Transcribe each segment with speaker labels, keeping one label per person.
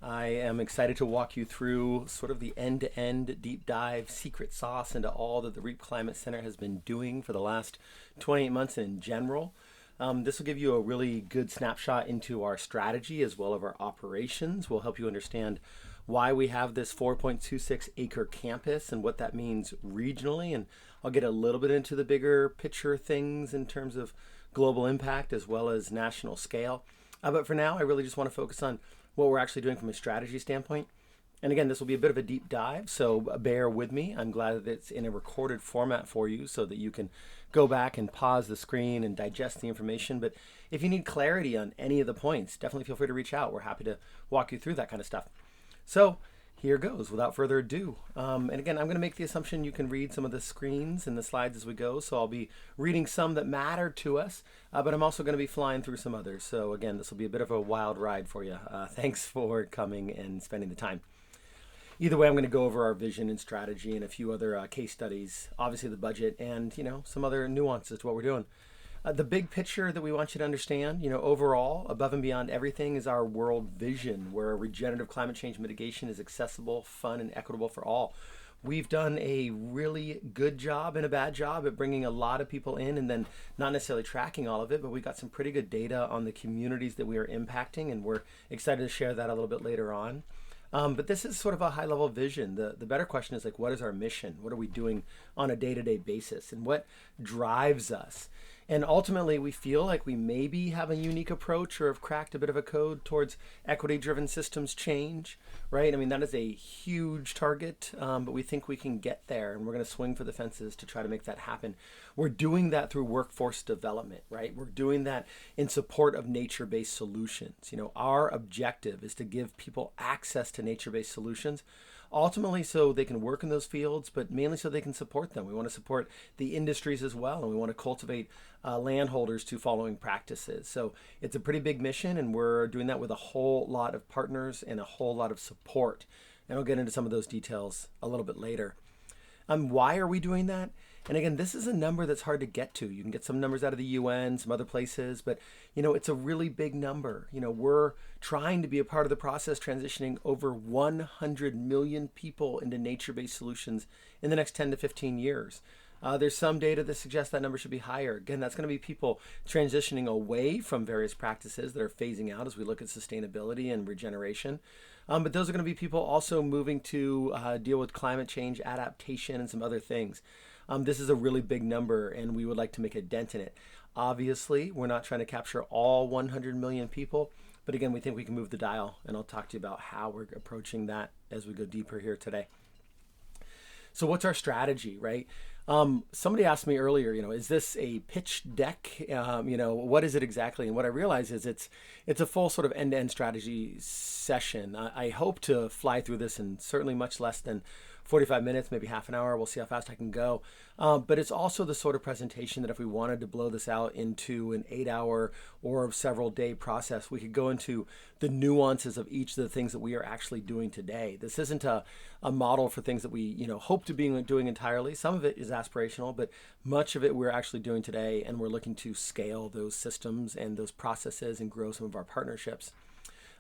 Speaker 1: I am excited to walk you through sort of the end-to-end deep dive secret sauce into all that the REAP Climate Center has been doing for the last 28 months in general. This will give you a really good snapshot into our strategy as well as our operations. We'll help you understand why we have this 4.26 acre campus and what that means regionally. And I'll get a little bit into the bigger picture things in terms of global impact as well as national scale. But for now, I really just want to focus on what we're actually doing from a strategy standpoint. And again, this will be a bit of a deep dive, so bear with me. I'm glad that it's in a recorded format for you so that you can go back and pause the screen and digest the information. But if you need clarity on any of the points, definitely feel free to reach out. We're happy to walk you through that kind of stuff. So here goes, without further ado. And again, I'm going to make the assumption you can read some of the screens and the slides as we go. So I'll be reading some that matter to us, but I'm also going to be flying through some others. So again, this will be a bit of a wild ride for you. Thanks for coming and spending the time. Either way, I'm going to go over our vision and strategy and a few other case studies, obviously the budget, and some other nuances to what we're doing. The big picture that we want you to understand, overall, above and beyond everything, is our world vision, where regenerative climate change mitigation is accessible, fun, and equitable for all. We've done a really good job and a bad job at bringing a lot of people in and then not necessarily tracking all of it, but we got some pretty good data on the communities that we are impacting, and we're excited to share that a little bit later on. But this is sort of a high-level vision. The better question is, what is our mission? What are we doing on a day-to-day basis? And what drives us? And ultimately, we feel like we maybe have a unique approach or have cracked a bit of a code towards equity-driven systems change, right? I mean, that is a huge target, but we think we can get there, and we're going to swing for the fences to try to make that happen. We're doing that through workforce development, right? We're doing that in support of nature-based solutions. Our objective is to give people access to nature-based solutions, ultimately so they can work in those fields, but mainly so they can support them. We want to support the industries as well, and we want to cultivate landholders to following practices. So it's a pretty big mission, and we're doing that with a whole lot of partners and a whole lot of support. And I'll get into some of those details a little bit later. Why are we doing that? And again, this is a number that's hard to get to. You can get some numbers out of the UN, some other places, but it's a really big number. We're trying to be a part of the process, transitioning over 100 million people into nature-based solutions in the next 10 to 15 years. There's some data that suggests that number should be higher. Again, that's going to be people transitioning away from various practices that are phasing out as we look at sustainability and regeneration. But those are going to be people also moving to deal with climate change, adaptation, and some other things. This is a really big number, and we would like to make a dent in it. Obviously, we're not trying to capture all 100 million people, but again, we think we can move the dial, and I'll talk to you about how we're approaching that as we go deeper here today. So what's our strategy, right? Somebody asked me earlier, is this a pitch deck? What is it exactly? And what I realize is it's a full sort of end-to-end strategy session. I hope to fly through this in certainly much less than 45 minutes, maybe half an hour. We'll see how fast I can go. But it's also the sort of presentation that if we wanted to blow this out into an 8-hour or several day process, we could go into the nuances of each of the things that we are actually doing today. This isn't a model for things that we hope to be doing entirely. Some of it is aspirational, but much of it we're actually doing today, and we're looking to scale those systems and those processes and grow some of our partnerships.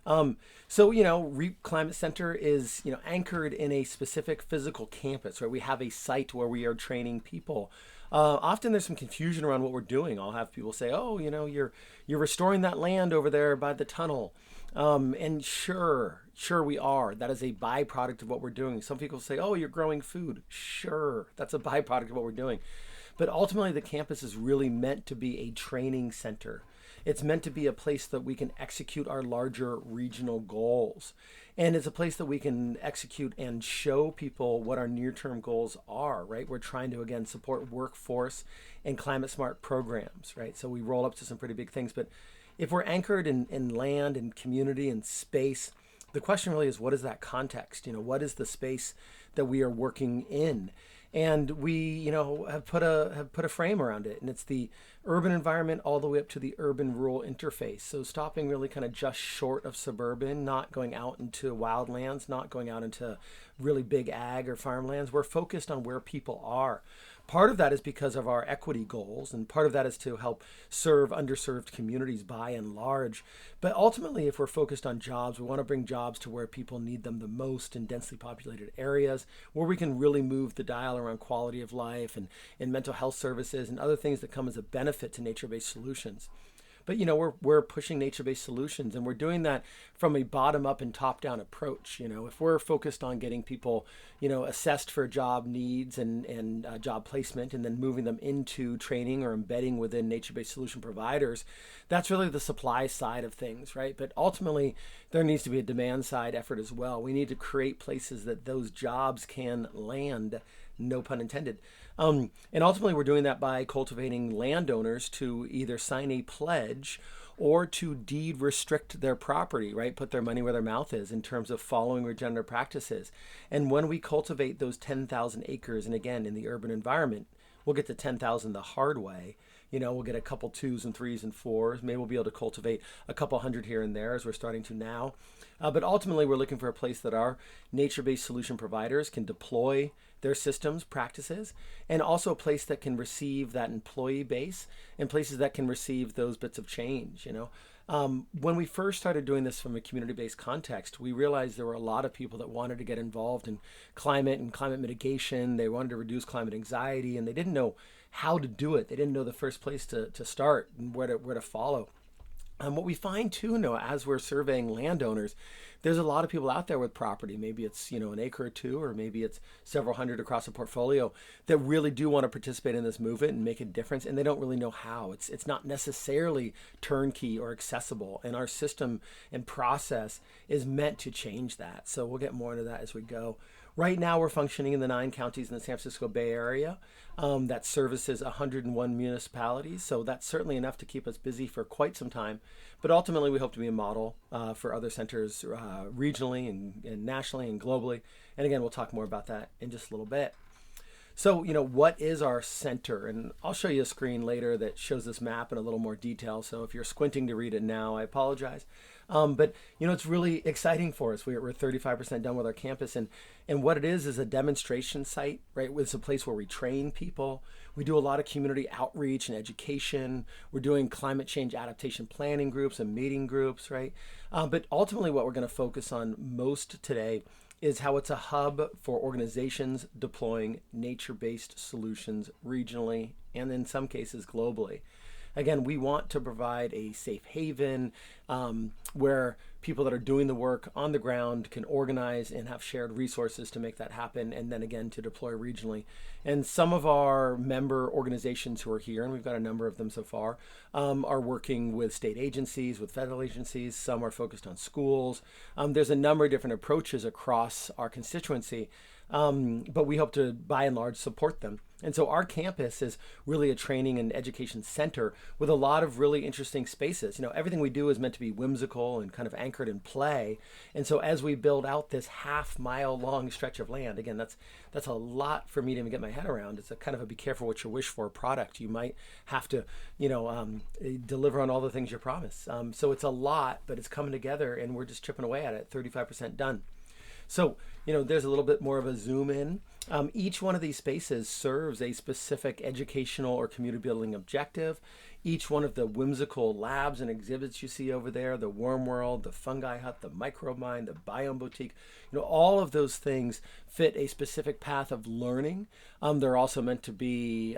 Speaker 1: REAP Climate Center is, anchored in a specific physical campus, right? We have a site where we are training people. Often there's some confusion around what we're doing. I'll have people say, oh, you're restoring that land over there by the tunnel. And sure we are. That is a byproduct of what we're doing. Some people say, oh, you're growing food. Sure, that's a byproduct of what we're doing. But ultimately, the campus is really meant to be a training center. It's meant to be a place that we can execute our larger regional goals. And it's a place that we can execute and show people what our near-term goals are, right? We're trying to, again, support workforce and climate-smart programs, right? So we roll up to some pretty big things. But if we're anchored in land and community and space, the question really is, what is that context? What is the space that we are working in? And we, have put a frame around it, and it's the urban environment all the way up to the urban-rural interface. So stopping really kind of just short of suburban, not going out into wildlands, not going out into really big ag or farmlands. We're focused on where people are. Part of that is because of our equity goals, and part of that is to help serve underserved communities by and large. But ultimately, if we're focused on jobs, we want to bring jobs to where people need them the most in densely populated areas, where we can really move the dial around quality of life and mental health services and other things that come as a benefit to nature-based solutions. But we're pushing nature-based solutions, and we're doing that from a bottom-up and top-down approach. If we're focused on getting people, assessed for job needs and job placement, and then moving them into training or embedding within nature-based solution providers, that's really the supply side of things, right? But ultimately, there needs to be a demand-side effort as well. We need to create places that those jobs can land, no pun intended. And ultimately, we're doing that by cultivating landowners to either sign a pledge or to deed restrict their property, right? Put their money where their mouth is in terms of following regenerative practices. And when we cultivate those 10,000 acres, and again, in the urban environment, we'll get to 10,000 the hard way. We'll get a couple 2s and 3s and 4s. Maybe we'll be able to cultivate a couple hundred here and there as we're starting to now. But ultimately, we're looking for a place that our nature-based solution providers can deploy their systems, practices, and also a place that can receive that employee base and places that can receive those bits of change. When we first started doing this from a community-based context, we realized there were a lot of people that wanted to get involved in climate and climate mitigation. They wanted to reduce climate anxiety, and they didn't know how to do it. They didn't know the first place to start and where to follow. What we find too, Noah, as we're surveying landowners, there's a lot of people out there with property. Maybe it's an acre or two, or maybe it's several hundred across a portfolio that really do want to participate in this movement and make a difference, and they don't really know how. It's not necessarily turnkey or accessible, and our system and process is meant to change that. So we'll get more into that as we go. Right now, we're functioning in the 9 counties in the San Francisco Bay Area. That services 101 municipalities, so that's certainly enough to keep us busy for quite some time. But ultimately, we hope to be a model for other centers regionally and nationally and globally. And again, we'll talk more about that in just a little bit. So, what is our center? And I'll show you a screen later that shows this map in a little more detail. So if you're squinting to read it now, I apologize. But, it's really exciting for us. We're 35% done with our campus. And what it is a demonstration site, right? It's a place where we train people. We do a lot of community outreach and education. We're doing climate change adaptation planning groups and meeting groups, right? But ultimately, what we're going to focus on most today is how it's a hub for organizations deploying nature-based solutions regionally and in some cases globally. Again, we want to provide a safe haven where people that are doing the work on the ground can organize and have shared resources to make that happen, and then again to deploy regionally. And some of our member organizations who are here, and we've got a number of them so far, are working with state agencies, with federal agencies. Some are focused on schools. There's a number of different approaches across our constituency, but we hope to, by and large, support them. And so our campus is really a training and education center with a lot of really interesting spaces. Everything we do is meant to be whimsical and kind of anchored in play. And so as we build out this half-mile long stretch of land, again, that's a lot for me to even get my head around. It's a kind of a be careful what you wish for product. You might have to, deliver on all the things you promise. So it's a lot, but it's coming together, and we're just chipping away at it, 35% done. So, there's a little bit more of a zoom in. Each one of these spaces serves a specific educational or community building objective. Each one of the whimsical labs and exhibits you see over there, the Worm World, the Fungi Hut, the Microbe Mine, the Biome Boutique, all of those things fit a specific path of learning. They're also meant to be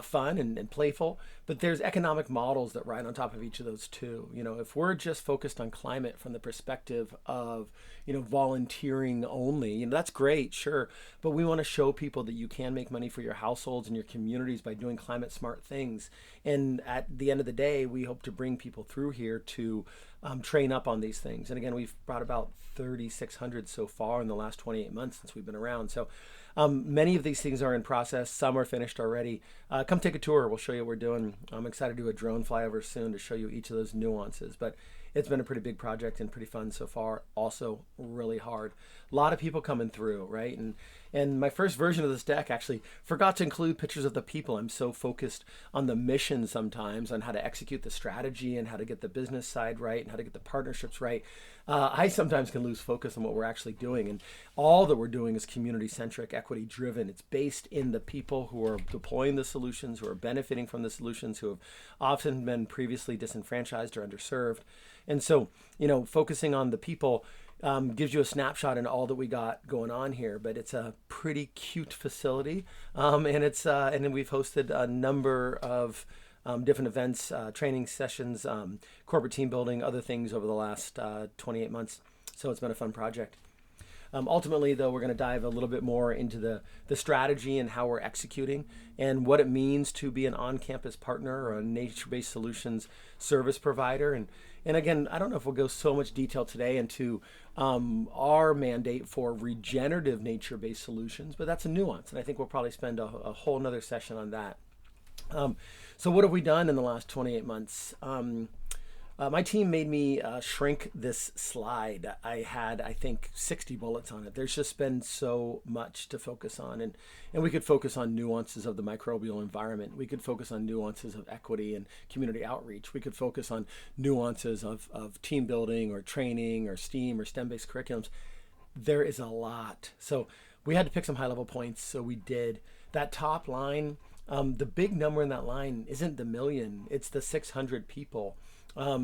Speaker 1: fun and playful, but there's economic models that ride on top of each of those too. If we're just focused on climate from the perspective of, volunteering only, that's great, sure, but we want to show people that you can make money for your households and your communities by doing climate smart things. And at the end of the day, we hope to bring people through here to train up on these things. And again, we've brought about 3,600 so far in the last 28 months since we've been around. So many of these things are in process. Some are finished already. Come take a tour. We'll show you what we're doing. I'm excited to do a drone flyover soon to show you each of those nuances. But it's been a pretty big project and pretty fun so far. Also really hard. A lot of people coming through, right? And And my first version of this deck actually forgot to include pictures of the people. I'm so focused on the mission sometimes, on how to execute the strategy and how to get the business side right and how to get the partnerships right. I sometimes can lose focus on what we're actually doing. And all that we're doing is community-centric, equity-driven. It's based in the people who are deploying the solutions, who are benefiting from the solutions, who have often been previously disenfranchised or underserved. And so, focusing on the people gives you a snapshot in all that we got going on here, but it's a pretty cute facility, and then we've hosted a number of different events, training sessions, corporate team building, other things over the last 28 months. So it's been a fun project. Ultimately, though, we're going to dive a little bit more into the strategy and how we're executing and what it means to be an on-campus partner or a nature-based solutions service provider. And again, I don't know if we'll go so much detail today into our mandate for regenerative nature-based solutions, but that's a nuance, and I think we'll probably spend a whole nother session on that. So what have we done in the last 28 months? My team made me shrink this slide. I had, I think, 60 bullets on it. There's just been so much to focus on. And we could focus on nuances of the microbial environment. We could focus on nuances of equity and community outreach. We could focus on nuances of team building or training or STEAM or STEM-based curriculums. There is a lot. So we had to pick some high-level points, so we did. That top line, the big number in that line isn't the million, it's the 600 people.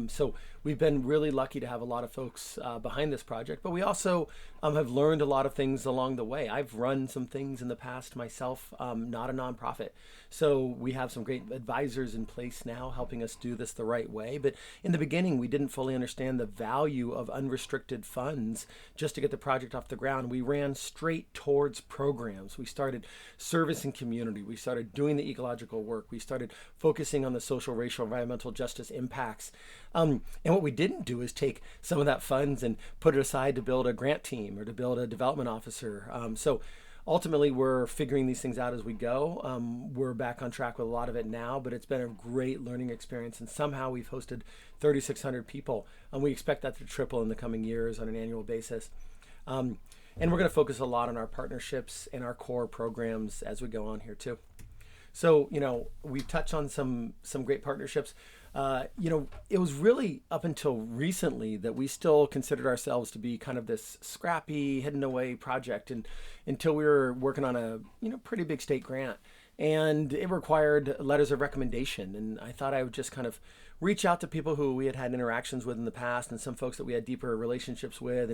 Speaker 1: So we've been really lucky to have a lot of folks behind this project, but we also have learned a lot of things along the way. I've run some things in the past myself, not a nonprofit. So we have some great advisors in place now helping us do this the right way. But in the beginning, we didn't fully understand the value of unrestricted funds just to get the project off the ground. We ran straight towards programs. We started service and community. We started doing the ecological work. We started focusing on the social, racial, environmental justice impacts. And what we didn't do is take some of that funds and put it aside to build a grant team or to build a development officer. So ultimately, we're figuring these things out as we go. We're back on track with a lot of it now, but it's been a great learning experience. And somehow we've hosted 3,600 people, and we expect that to triple in the coming years on an annual basis. And we're going to focus a lot on our partnerships and our core programs as we go on here too. So, we've touched on some great partnerships. It was really up until recently that we still considered ourselves to be kind of this scrappy, hidden away project, and until we were working on a pretty big state grant, and it required letters of recommendation. And I thought I would just kind of reach out to people who we had had interactions with in the past, and some folks that we had deeper relationships with,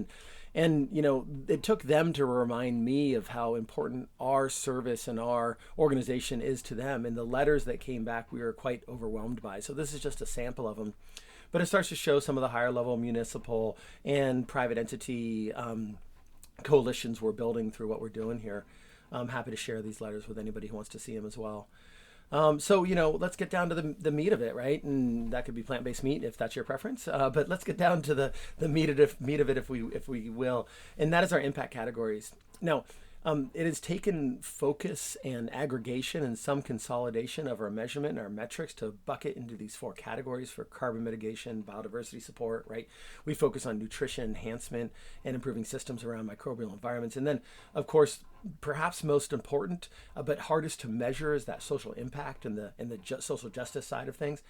Speaker 1: and it took them to remind me of how important our service and our organization is to them. And the letters that came back, we were quite overwhelmed by. So this is just a sample of them, but it starts to show some of the higher level municipal and private entity coalitions we're building through what we're doing here. I'm happy to share these letters with anybody who wants to see them as well. So, let's get down to the meat of it, right? And that could be plant-based meat if that's your preference. But let's get down to the meat of it, if we will. And that is our impact categories. Now, it has taken focus and aggregation and some consolidation of our measurement and our metrics to bucket into these 4 categories for carbon mitigation, biodiversity support, right? We focus on nutrition enhancement and improving systems around microbial environments. And then, of course, perhaps most important, but hardest to measure, is that social impact and the social justice side of things.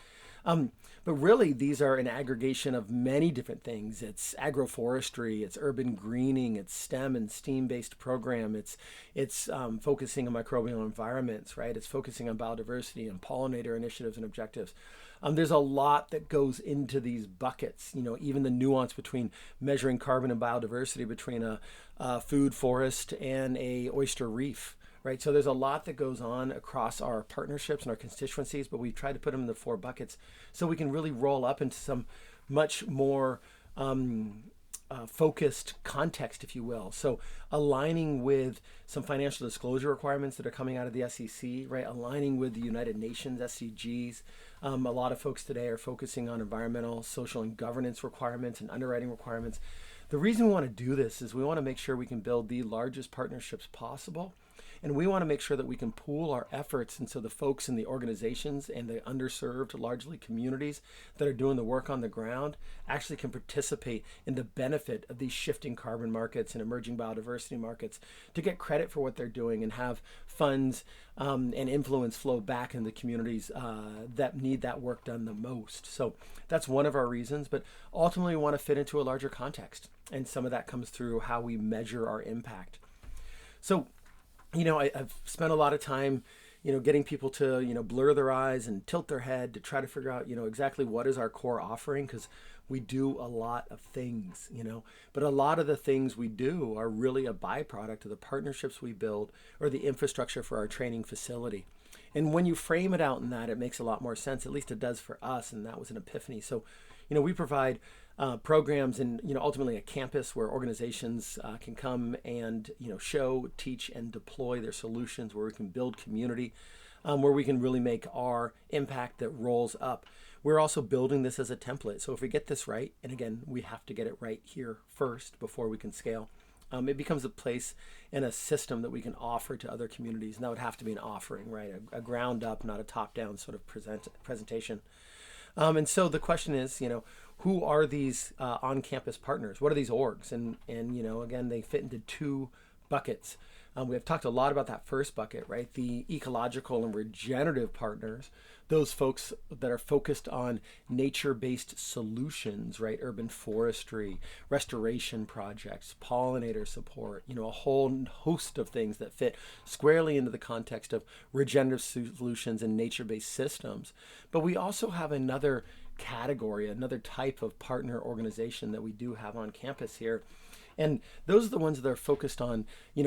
Speaker 1: But really, these are an aggregation of many different things. It's agroforestry, it's urban greening, it's STEM and STEAM-based program, it's focusing on microbial environments, right? It's focusing on biodiversity and pollinator initiatives and objectives. There's a lot that goes into these buckets, even the nuance between measuring carbon and biodiversity between a food forest and a oyster reef. Right, so there's a lot that goes on across our partnerships and our constituencies, but we try to put them in the 4 buckets so we can really roll up into some much more focused context, if you will. So aligning with some financial disclosure requirements that are coming out of the SEC, right? Aligning with the United Nations SDGs. A lot of folks today are focusing on environmental, social, and governance requirements and underwriting requirements. The reason we want to do this is we want to make sure we can build the largest partnerships possible And we want to make sure that we can pool our efforts. And so the folks in the organizations and the underserved, largely communities that are doing the work on the ground actually can participate in the benefit of these shifting carbon markets and emerging biodiversity markets to get credit for what they're doing and have funds and influence flow back in the communities that need that work done the most. So that's one of our reasons, but ultimately we want to fit into a larger context. And some of that comes through how we measure our impact. So, I've spent a lot of time, getting people to, blur their eyes and tilt their head to try to figure out, exactly what is our core offering, because we do a lot of things, but a lot of the things we do are really a byproduct of the partnerships we build or the infrastructure for our training facility. And when you frame it out in that, it makes a lot more sense. At least it does for us. And that was an epiphany. So, we provide programs and, ultimately a campus where organizations can come and, show, teach, and deploy their solutions, where we can build community, where we can really make our impact that rolls up. We're also building this as a template. So if we get this right, and again, we have to get it right here first before we can scale, it becomes a place and a system that we can offer to other communities. And that would have to be an offering, right? A ground up, not a top down sort of presentation. And so the question is, who are these on-campus partners? What are these orgs? And again, they fit into two buckets. We have talked a lot about that first bucket, right? The ecological and regenerative partners, those folks that are focused on nature-based solutions, right? Urban forestry, restoration projects, pollinator support, a whole host of things that fit squarely into the context of regenerative solutions and nature-based systems. But we also have another category, another type of partner organization that we do have on campus here. And those are the ones that are focused on,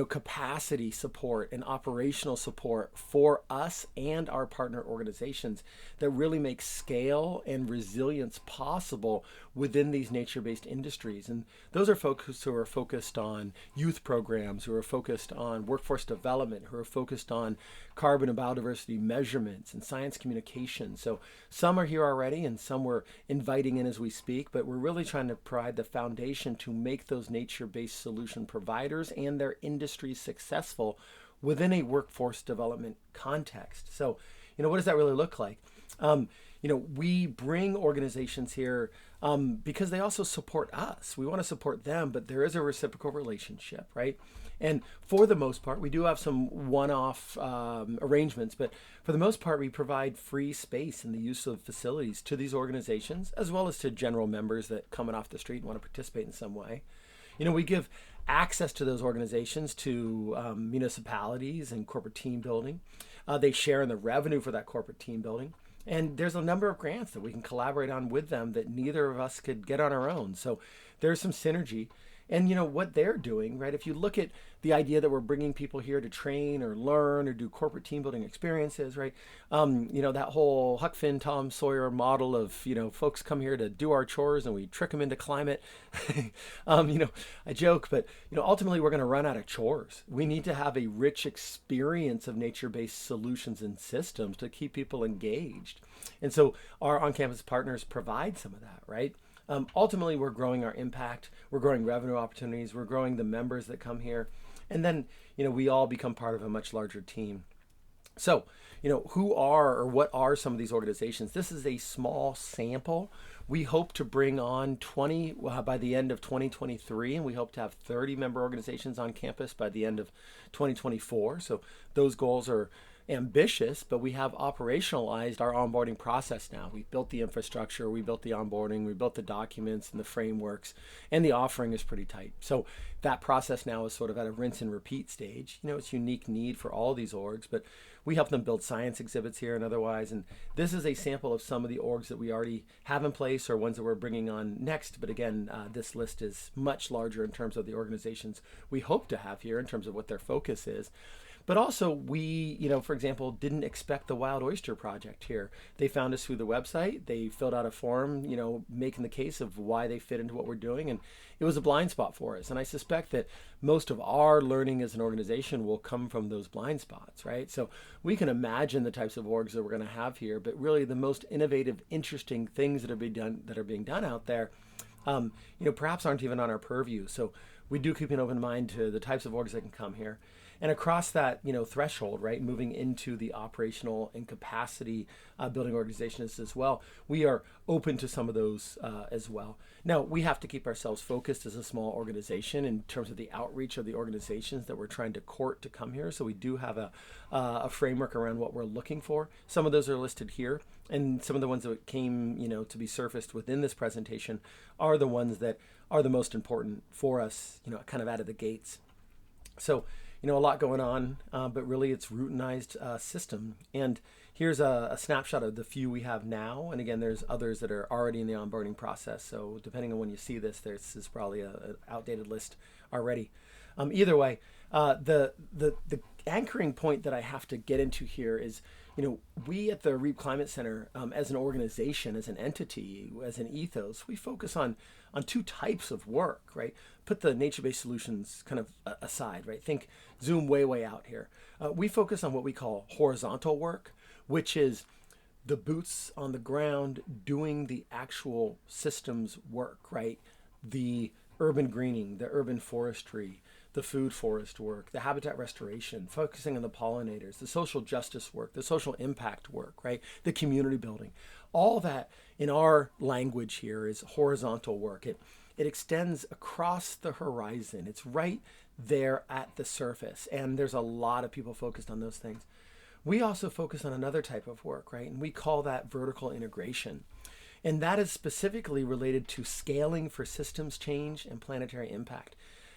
Speaker 1: capacity support and operational support for us and our partner organizations that really make scale and resilience possible within these nature-based industries. And those are folks who are focused on youth programs, who are focused on workforce development, who are focused on carbon and biodiversity measurements and science communication. So some are here already and some we're inviting in as we speak, but we're really trying to provide the foundation to make those nature-based solution providers and their industries successful within a workforce development context. So, what does that really look like? We bring organizations here because they also support us. We want to support them, but there is a reciprocal relationship, right? And for the most part, we do have some one-off arrangements, but for the most part, we provide free space in the use of facilities to these organizations, as well as to general members that coming off the street and want to participate in some way. We give access to those organizations to municipalities and corporate team building. They share in the revenue for that corporate team building. And there's a number of grants that we can collaborate on with them that neither of us could get on our own. So there's some synergy. And what they're doing, right? If you look at the idea that we're bringing people here to train or learn or do corporate team building experiences, right? That whole Huck Finn, Tom Sawyer model of, folks come here to do our chores and we trick them into climate. I joke, but, ultimately we're going to run out of chores. We need to have a rich experience of nature-based solutions and systems to keep people engaged. And so our on-campus partners provide some of that, right? Ultimately, we're growing our impact, we're growing revenue opportunities, we're growing the members that come here, and then, we all become part of a much larger team. So, who are or what are some of these organizations? This is a small sample. We hope to bring on 20 by the end of 2023, and we hope to have 30 member organizations on campus by the end of 2024. So those goals are ambitious, but we have operationalized our onboarding process now. We've built the infrastructure, we built the onboarding, we built the documents and the frameworks, and the offering is pretty tight. So that process now is sort of at a rinse and repeat stage. It's unique need for all these orgs, but we help them build science exhibits here and otherwise. And this is a sample of some of the orgs that we already have in place or ones that we're bringing on next. But again, this list is much larger in terms of the organizations we hope to have here in terms of what their focus is. But also we, for example, didn't expect the Wild Oyster Project here. They found us through the website. They filled out a form, making the case of why they fit into what we're doing. And it was a blind spot for us. And I suspect that most of our learning as an organization will come from those blind spots, right? So we can imagine the types of orgs that we're going to have here, but really the most innovative, interesting things that are being done out there, perhaps aren't even on our purview. So we do keep an open mind to the types of orgs that can come here. And across that, threshold, right, moving into the operational and capacity building organizations as well, we are open to some of those as well. Now, we have to keep ourselves focused as a small organization in terms of the outreach of the organizations that we're trying to court to come here. So we do have a framework around what we're looking for. Some of those are listed here, and some of the ones that came, to be surfaced within this presentation are the ones that are the most important for us, kind of out of the gates. So, a lot going on, but really it's routinized system. And here's a snapshot of the few we have now. And again, there's others that are already in the onboarding process. So depending on when you see this, this is probably an outdated list already. Either way, the anchoring point that I have to get into here is, we at the REAP Climate Center, as an organization, as an entity, as an ethos, we focus on two types of work, right? Put the nature-based solutions kind of aside, right? Zoom way out here. We focus on what we call horizontal work, which is the boots on the ground doing the actual systems work, right? The urban greening, the urban forestry, the food forest work, the habitat restoration, focusing on the pollinators, the social justice work, the social impact work, right? The community building. All that in our language here is horizontal work. It extends across the horizon. It's right there at the surface. And there's a lot of people focused on those things. We also focus on another type of work, right? And we call that vertical integration. And that is specifically related to scaling for systems change and planetary impact.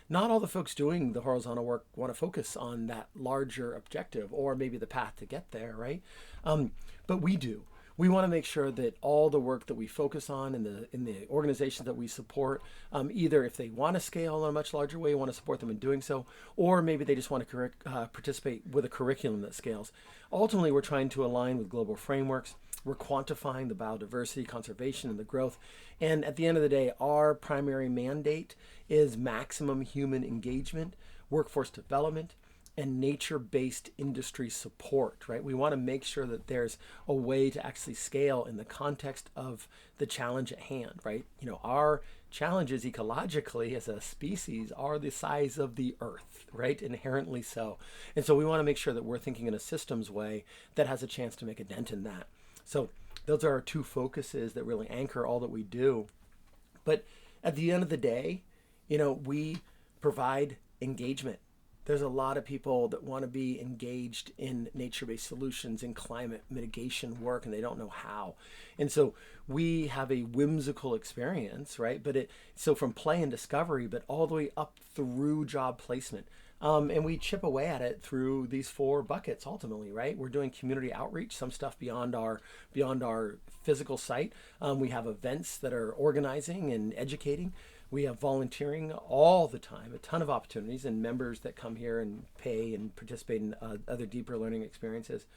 Speaker 1: Not all the folks doing the horizontal work want to focus on that larger objective or maybe the path to get there, right? But we do. We want to make sure that all the work that we focus on in the organizations that we support, either if they want to scale in a much larger way, we want to support them in doing so, or maybe they just want to participate with a curriculum that scales. Ultimately, we're trying to align with global frameworks. We're quantifying the biodiversity, conservation, and the growth. And at the end of the day, our primary mandate is maximum human engagement, workforce development, and nature-based industry support, right? We want to make sure that there's a way to actually scale in the context of the challenge at hand, right? Our challenges ecologically as a species are the size of the Earth, right? Inherently so. And so we want to make sure that we're thinking in a systems way that has a chance to make a dent in that. So those are our two focuses that really anchor all that we do. But at the end of the day, we provide engagement. There's a lot of people that want to be engaged in nature-based solutions and climate mitigation work, and they don't know how. And so we have a whimsical experience, right? So from play and discovery, but all the way up through job placement. And we chip away at it through these 4 buckets ultimately, right? We're doing community outreach, some stuff beyond our physical site. We have events that are organizing and educating. We have volunteering all the time, a ton of opportunities, and members that come here and pay and participate in other deeper learning experiences.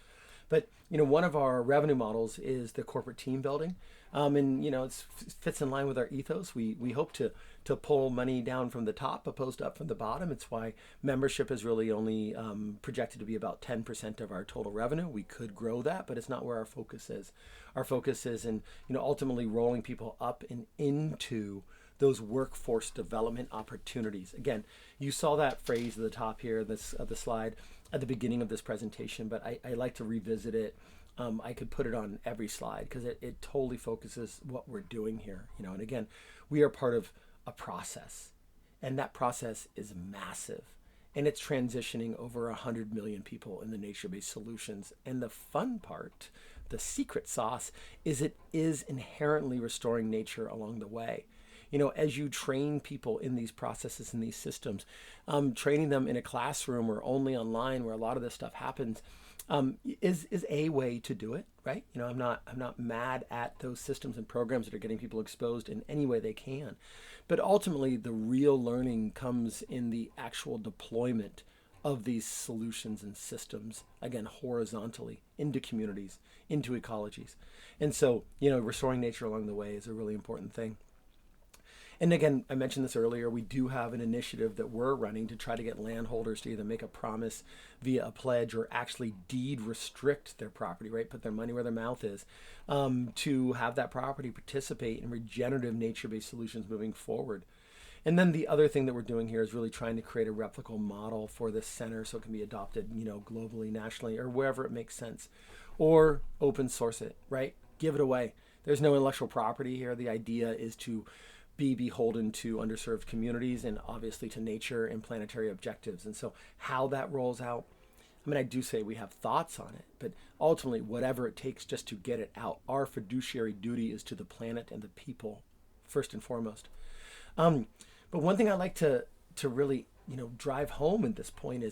Speaker 1: But, one of our revenue models is the corporate team building. And, it fits in line with our ethos. We hope to pull money down from the top opposed to up from the bottom. It's why membership is really only projected to be about 10% of our total revenue. We could grow that, but it's not where our focus is. Our focus is in, ultimately rolling people up and into those workforce development opportunities. Again, you saw that phrase at the top here of the slide at the beginning of this presentation, but I like to revisit it. I could put it on every slide because it totally focuses what we're doing here. And again, we are part of a process, and that process is massive, and it's transitioning over 100 million people in the nature-based solutions. And the fun part, the secret sauce, is it is inherently restoring nature along the way. As you train people in these processes and these systems, training them in a classroom or only online where a lot of this stuff happens, is a way to do it, right? I'm not mad at those systems and programs that are getting people exposed in any way they can. But ultimately, the real learning comes in the actual deployment of these solutions and systems, again, horizontally into communities, into ecologies. And so, restoring nature along the way is a really important thing. And again, I mentioned this earlier, we do have an initiative that we're running to try to get landholders to either make a promise via a pledge or actually deed restrict their property, right? Put their money where their mouth is, to have that property participate in regenerative nature-based solutions moving forward. And then the other thing that we're doing here is really trying to create a replicable model for this center so it can be adopted, globally, nationally, or wherever it makes sense. Or open source it, right? Give it away. There's no intellectual property here. The idea is to be beholden to underserved communities and obviously to nature and planetary objectives. And so how that rolls out, I mean, I do say we have thoughts on it, but ultimately, whatever it takes just to get it out, our fiduciary duty is to the planet and the people, first and foremost. But one thing I like to really drive home at this point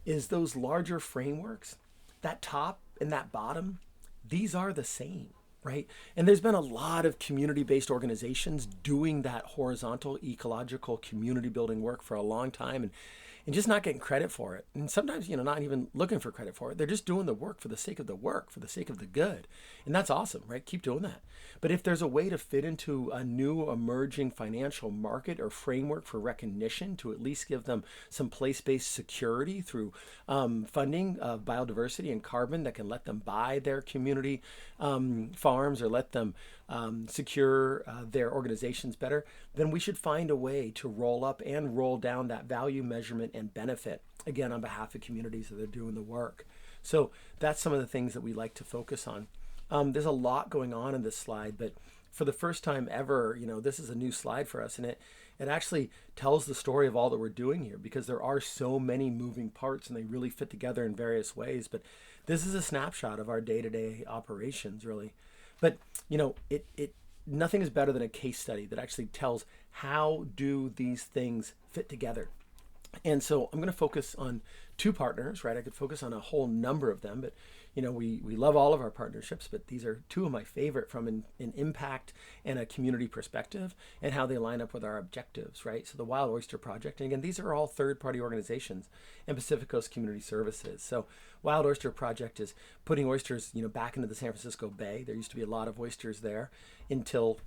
Speaker 1: is those larger frameworks, that top and that bottom, these are the same, right? And there's been a lot of community-based organizations doing that horizontal ecological community building work for a long time and just not getting credit for it. And sometimes, not even looking for credit for it. They're just doing the work for the sake of the work, for the sake of the good. And that's awesome, right? Keep doing that. But if there's a way to fit into a new emerging financial market or framework for recognition to at least give them some place-based security through funding of biodiversity and carbon that can let them buy their community farms or let them secure their organizations better, then we should find a way to roll up and roll down that value measurement and benefit, again, on behalf of communities that are doing the work. So that's some of the things that we like to focus on. There's a lot going on in this slide, but for the first time ever, this is a new slide for us, and it actually tells the story of all that we're doing here because there are so many moving parts and they really fit together in various ways. But this is a snapshot of our day-to-day operations, really. But nothing is better than a case study that actually tells how do these things fit together. And so I'm going to focus on two partners, right? I could focus on a whole number of them, but we love all of our partnerships, but these are two of my favorite from an impact and a community perspective and how they line up with our objectives, right? So the Wild Oyster Project, and again, these are all third-party organizations and Pacific Coast Community Services. So Wild Oyster Project is putting oysters, back into the San Francisco Bay. There used to be a lot of oysters there until,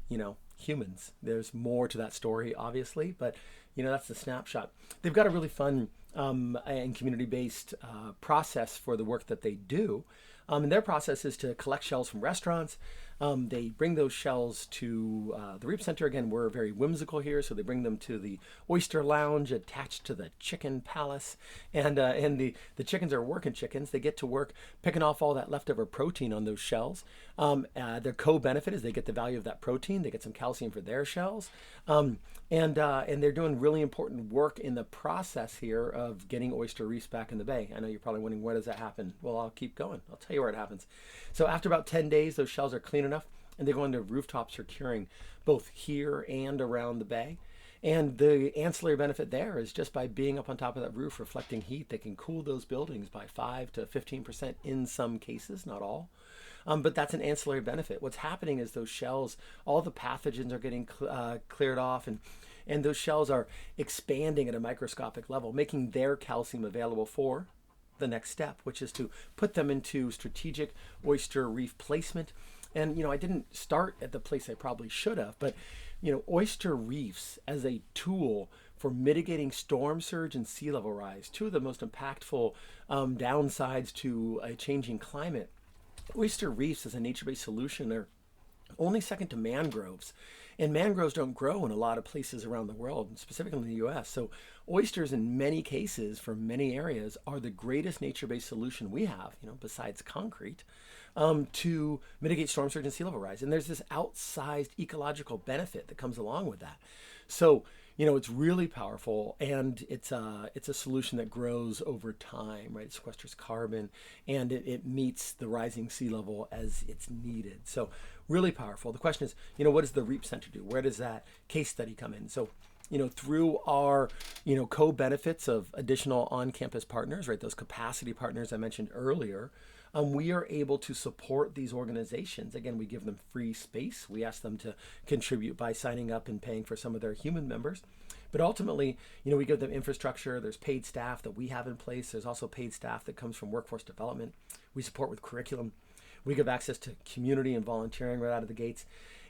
Speaker 1: humans. There's more to that story, obviously, but that's the snapshot. They've got a really fun and community-based process for the work that they do. And their process is to collect shells from restaurants. They bring those shells to the Reap Center. Again, we're very whimsical here, so they bring them to the Oyster Lounge attached to the Chicken Palace. And the chickens are working chickens. They get to work picking off all that leftover protein on those shells. Their co-benefit is they get the value of that protein. They get some calcium for their shells. And they're doing really important work in the process here of getting oyster reefs back in the bay. I know you're probably wondering, where does that happen? Well, I'll keep going. I'll tell you where it happens. So after about 10 days, those shells are clean enough, and they go into rooftops for curing, both here and around the bay. And the ancillary benefit there is just by being up on top of that roof, reflecting heat, they can cool those buildings by 5 to 15% in some cases, not all. But that's an ancillary benefit. What's happening is those shells, all the pathogens are getting cleared off, and those shells are expanding at a microscopic level, making their calcium available for the next step, which is to put them into strategic oyster reef placement. And, I didn't start at the place I probably should have, but, oyster reefs as a tool for mitigating storm surge and sea level rise, two of the most impactful downsides to a changing climate. Oyster reefs as a nature-based solution are only second to mangroves. And mangroves don't grow in a lot of places around the world, specifically in the US. So oysters in many cases, for many areas, are the greatest nature-based solution we have, besides concrete, to mitigate storm surge and sea level rise. And there's this outsized ecological benefit that comes along with that. So, it's really powerful, and it's a solution that grows over time, right? It sequesters carbon, and it meets the rising sea level as it's needed. So really powerful. The question is, what does the Reap Center do? Where does that case study come in? So, through our, co-benefits of additional on-campus partners, right? Those capacity partners I mentioned earlier, we are able to support these organizations. Again, we give them free space. We ask them to contribute by signing up and paying for some of their human members. But ultimately, we give them infrastructure. There's paid staff that we have in place. There's also paid staff that comes from workforce development. We support with curriculum. We give access to community and volunteering right out of the gates.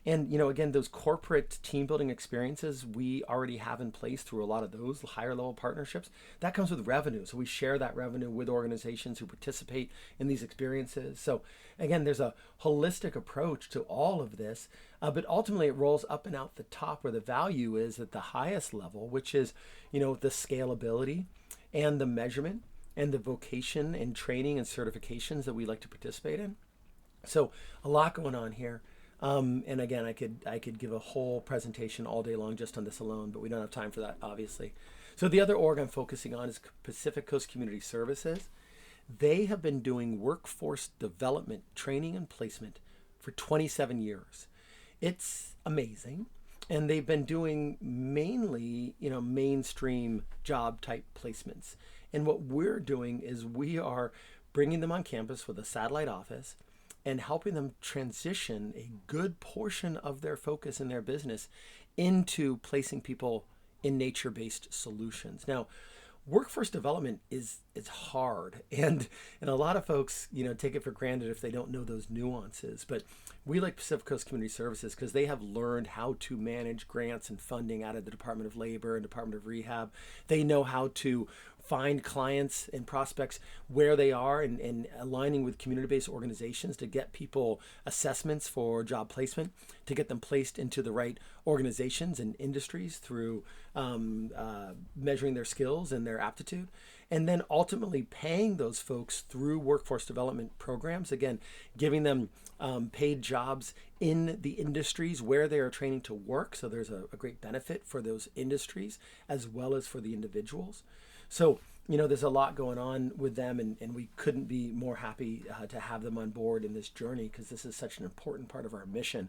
Speaker 1: And, again, those corporate team building experiences we already have in place through a lot of those higher level partnerships. That comes with revenue. So we share that revenue with organizations who participate in these experiences. So again, there's a holistic approach to all of this, but ultimately it rolls up and out the top where the value is at the highest level, which is, the scalability and the measurement and the vocation and training and certifications that we like to participate in. So a lot going on here. And again, I could give a whole presentation all day long just on this alone, but we don't have time for that, obviously. So the other org I'm focusing on is Pacific Coast Community Services. They have been doing workforce development, training, and placement for 27 years. It's amazing. And they've been doing mainly, mainstream job type placements. And what we're doing is we are bringing them on campus with a satellite office and helping them transition a good portion of their focus in their business into placing people in nature-based solutions. Now, workforce development is hard, and a lot of folks take it for granted if they don't know those nuances. But we like Pacific Coast Community Services because they have learned how to manage grants and funding out of the Department of Labor and Department of Rehab. They know how to find clients and prospects where they are and aligning with community-based organizations to get people assessments for job placement, to get them placed into the right organizations and industries through measuring their skills and their aptitude, and then ultimately paying those folks through workforce development programs, again, giving them paid jobs in the industries where they are training to work. So there's a great benefit for those industries as well as for the individuals. So, there's a lot going on with them, and we couldn't be more happy to have them on board in this journey because this is such an important part of our mission.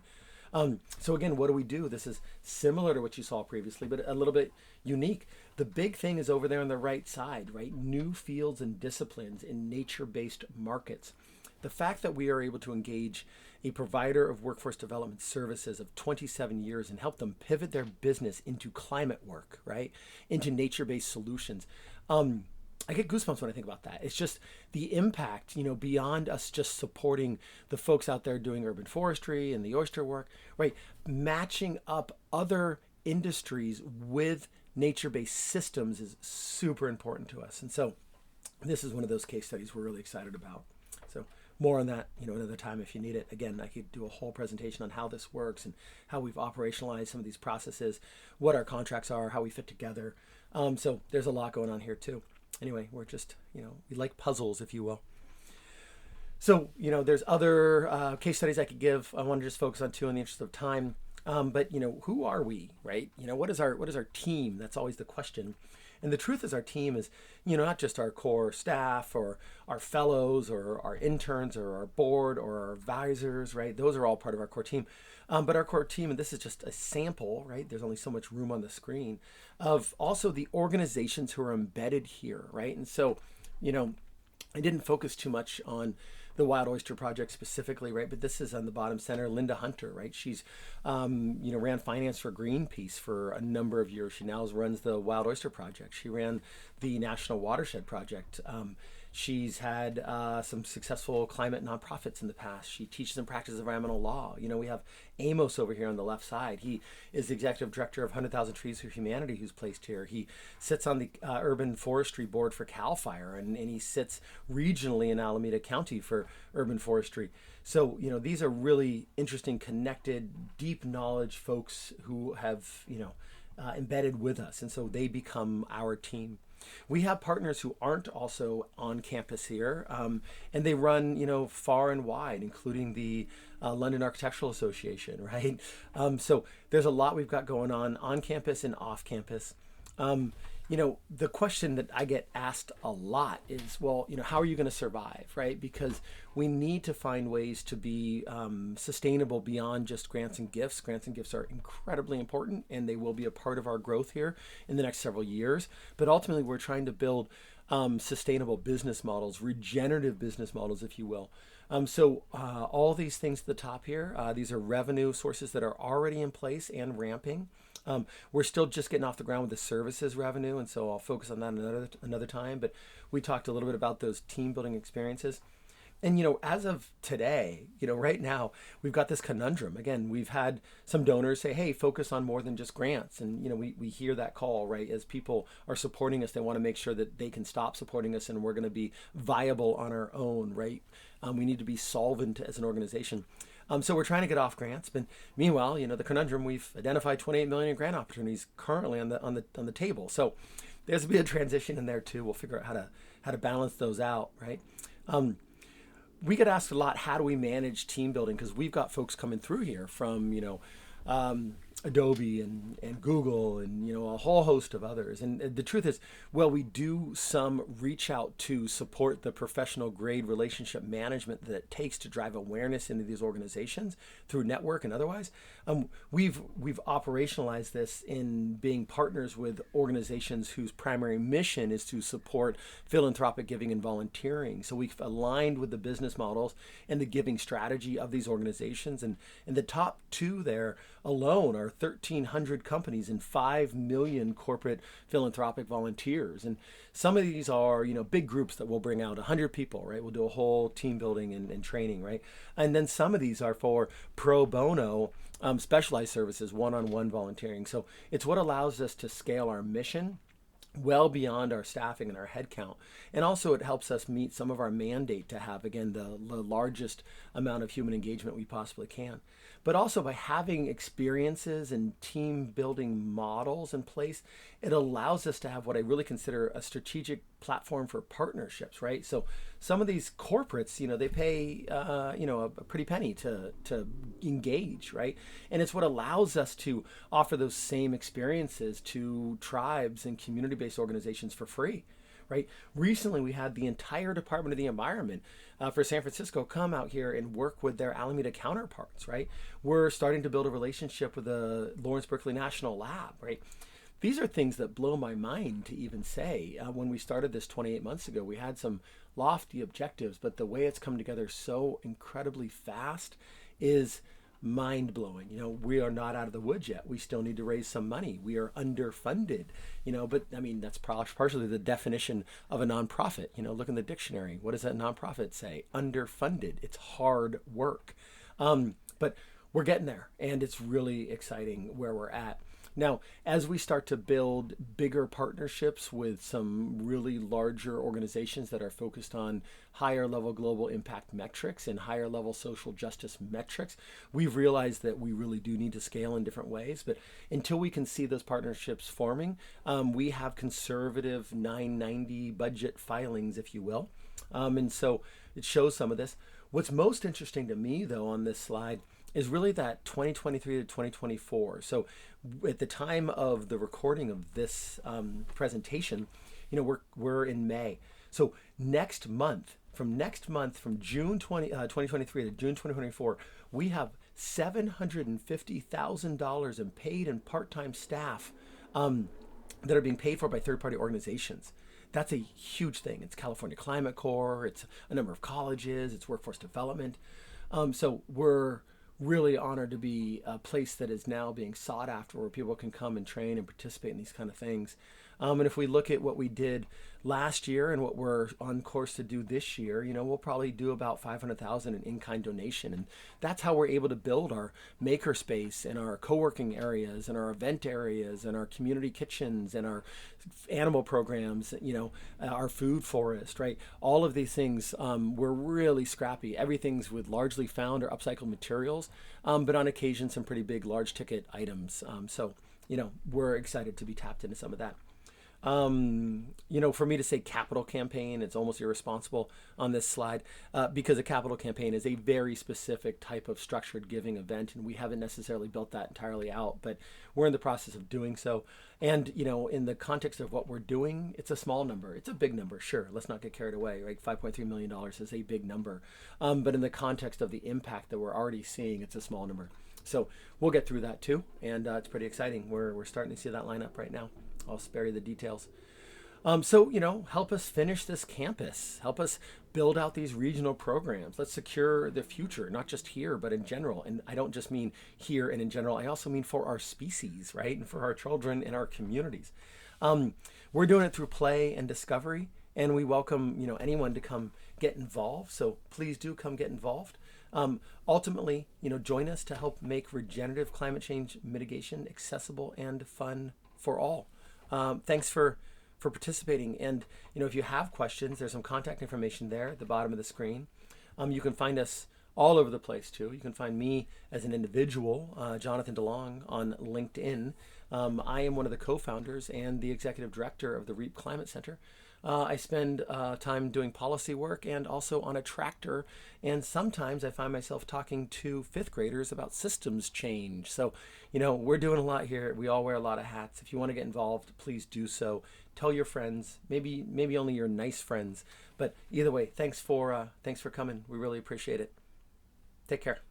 Speaker 1: So again, what do we do? This is similar to what you saw previously, but a little bit unique. The big thing is over there on the right side, right? New fields and disciplines in nature-based markets. The fact that we are able to engage a provider of workforce development services of 27 years and help them pivot their business into climate work, right? Into nature-based solutions. I get goosebumps when I think about that. It's just the impact, beyond us just supporting the folks out there doing urban forestry and the oyster work, right? Matching up other industries with nature-based systems is super important to us. And so this is one of those case studies we're really excited about. So more on that, another time if you need it. Again, I could do a whole presentation on how this works and how we've operationalized some of these processes, what our contracts are, how we fit together. So there's a lot going on here too. Anyway, we're just, we like puzzles, if you will. So, there's other case studies I could give. I want to just focus on two in the interest of time. But, who are we, right? What is our team? That's always the question. And the truth is our team is, not just our core staff or our fellows or our interns or our board or our advisors, right? Those are all part of our core team. But our core team, and this is just a sample, right? There's only so much room on the screen of also the organizations who are embedded here, right? And so, I didn't focus too much on the Wild Oyster Project specifically, right? But this is on the bottom center, Linda Hunter, right? She's, ran finance for Greenpeace for a number of years. She now runs the Wild Oyster Project. She ran the National Watershed Project. She's had some successful climate nonprofits in the past. She teaches and practices environmental law. We have Amos over here on the left side. He is the executive director of 100,000 Trees for Humanity, who's placed here. He sits on the urban forestry board for CAL FIRE, and he sits regionally in Alameda County for urban forestry. So, these are really interesting, connected, deep knowledge folks who have, embedded with us. And so they become our team. We have partners who aren't also on campus here, and they run, far and wide, including the London Architectural Association, right? So there's a lot we've got going on campus and off campus. The question that I get asked a lot is, well, how are you going to survive, right? Because we need to find ways to be sustainable beyond just grants and gifts. Grants and gifts are incredibly important, and they will be a part of our growth here in the next several years. But ultimately, we're trying to build sustainable business models, regenerative business models, if you will. So all these things at the top here, these are revenue sources that are already in place and ramping. We're still just getting off the ground with the services revenue, and so I'll focus on that another time. But we talked a little bit about those team building experiences. And as of today, right now, we've got this conundrum. Again, we've had some donors say, "Hey, focus on more than just grants." And we hear that call, right? As people are supporting us, they want to make sure that they can stop supporting us, and we're going to be viable on our own, right? We need to be solvent as an organization. So we're trying to get off grants, but meanwhile, the conundrum, we've identified 28 million in grant opportunities currently on the table. So there's be a transition in there too. We'll figure out how to balance those out, right? We get asked a lot, how do we manage team building? Because we've got folks coming through here from, Adobe and Google and a whole host of others. And the truth is, well, we do some reach out to support the professional grade relationship management that it takes to drive awareness into these organizations through network and otherwise. We've operationalized this in being partners with organizations whose primary mission is to support philanthropic giving and volunteering. So we've aligned with the business models and the giving strategy of these organizations. And the top two there alone are 1,300 companies and 5 million corporate philanthropic volunteers. And some of these are, big groups that will bring out 100 people, right? We'll do a whole team building and training, right? And then some of these are for pro bono, specialized services, one-on-one volunteering. So it's what allows us to scale our mission well beyond our staffing and our headcount. And also it helps us meet some of our mandate to have, again, the largest amount of human engagement we possibly can. But also by having experiences and team building models in place, it allows us to have what I really consider a strategic platform for partnerships, right? So some of these corporates, they pay, a pretty penny to engage, right? And it's what allows us to offer those same experiences to tribes and community-based organizations for free. Right? Recently, we had the entire Department of the Environment for San Francisco come out here and work with their Alameda counterparts, right? We're starting to build a relationship with the Lawrence Berkeley National Lab, right? These are things that blow my mind to even say. When we started this 28 months ago, we had some lofty objectives, but the way it's come together so incredibly fast is mind-blowing. We are not out of the woods yet. We still need to raise some money. We are underfunded, but I mean, that's partially the definition of a nonprofit. Look in the dictionary. What does that nonprofit say? Underfunded. It's hard work. But we're getting there, and it's really exciting where we're at. Now, as we start to build bigger partnerships with some really larger organizations that are focused on higher level global impact metrics and higher level social justice metrics, we've realized that we really do need to scale in different ways. But until we can see those partnerships forming, we have conservative 990 budget filings, if you will. And so it shows some of this. What's most interesting to me, though, on this slide is really that 2023 to 2024. So at the time of the recording of this presentation, we're in May. So next month, from June 2023 to June 2024, we have $750,000 in paid and part-time staff that are being paid for by third-party organizations. That's a huge thing. It's California Climate Corps, it's a number of colleges, it's workforce development. So we're really honored to be a place that is now being sought after, where people can come and train and participate in these kind of things. And if we look at what we did last year and what we're on course to do this year, we'll probably do about 500,000 in in-kind donation. And that's how we're able to build our makerspace and our co-working areas and our event areas and our community kitchens and our animal programs, our food forest, right? All of these things, we're really scrappy. Everything's with largely found or upcycled materials, but on occasion, some pretty big, large ticket items. So we're excited to be tapped into some of that. For me to say capital campaign, it's almost irresponsible on this slide because a capital campaign is a very specific type of structured giving event, and we haven't necessarily built that entirely out, but we're in the process of doing so. And, in the context of what we're doing, it's a small number. It's a big number, sure. Let's not get carried away, right? $5.3 million is a big number. But in the context of the impact that we're already seeing, it's a small number. So we'll get through that too, and it's pretty exciting. We're starting to see that line up right now. I'll spare you the details. So, help us finish this campus. Help us build out these regional programs. Let's secure the future, not just here, but in general. And I don't just mean here and in general. I also mean for our species, right? And for our children and our communities. We're doing it through play and discovery. and we welcome anyone to come get involved. So please do come get involved. Ultimately, join us to help make regenerative climate change mitigation accessible and fun for all. Thanks for participating. And if you have questions, there's some contact information there at the bottom of the screen. You can find us all over the place too. You can find me as an individual, Jonathan DeLong, on LinkedIn. I am one of the co-founders and the executive director of the REAP Climate Center. I spend time doing policy work and also on a tractor, and sometimes I find myself talking to fifth graders about systems change. So, we're doing a lot here. We all wear a lot of hats. If you want to get involved, please do so. Tell your friends, maybe only your nice friends. But either way, thanks for coming. We really appreciate it. Take care.